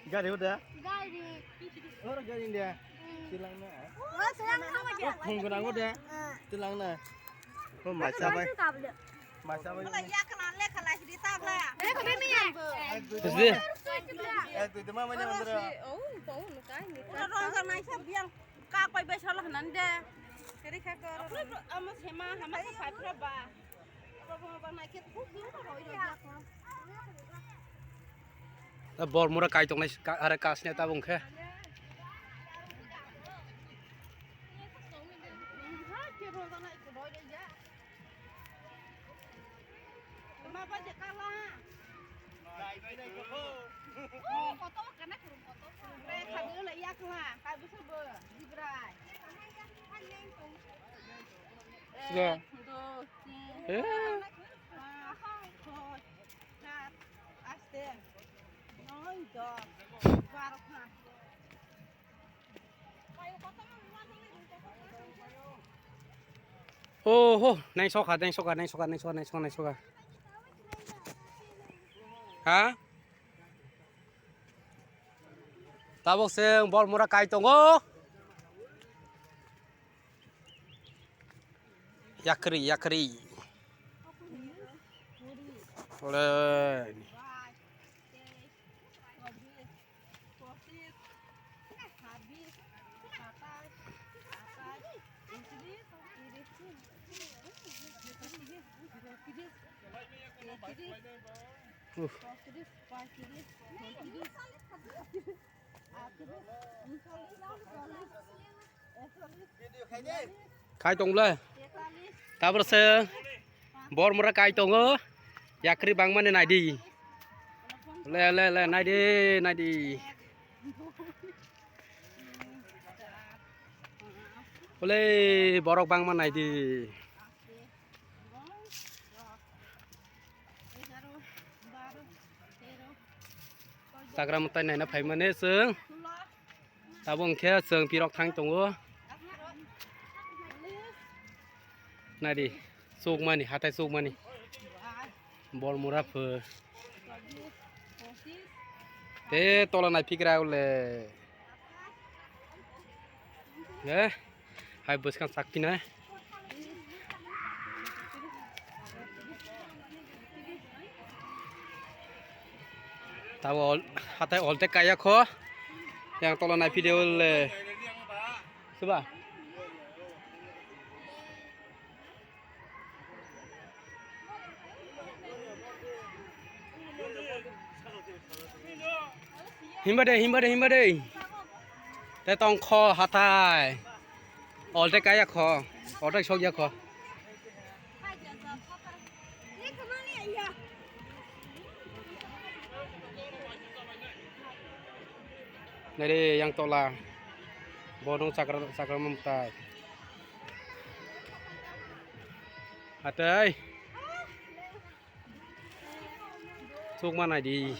Gari udah? Oh, gari dia. Silang na. Không có nắng udah. Silang na. Oh, macam apa? Macam apa? Terus dia? Itu mama nya mandra. Bor murah kai tong ada kasnya tabung ke? Sudah. Oh, neng soka. Hah? Tabok seng bor murah kai tongo. Yakri. Oleh. Kai tong le. Tabok seng bor murah kai tongo. Yakri bang mana nadi? Le nadi. Oleh borok bang mana nadi? Sagram tay này nó phải mà nế sướng. Tao bông khe sướng pirok thang tongo. Này đi, suk mani, hatai suk mani. Bol murah phơ. Thế tola này pikir aku le. Ya, hai bos kan sakti na. Tahu hatai olte kaya kho. Yang tola này video le. Coba. Himba deh. Te tong kho hatai. Olte kaya kho. Olte sok ya kho. Này đây yang tola. Bodong sakral memtai. Hatai. Suk mana di?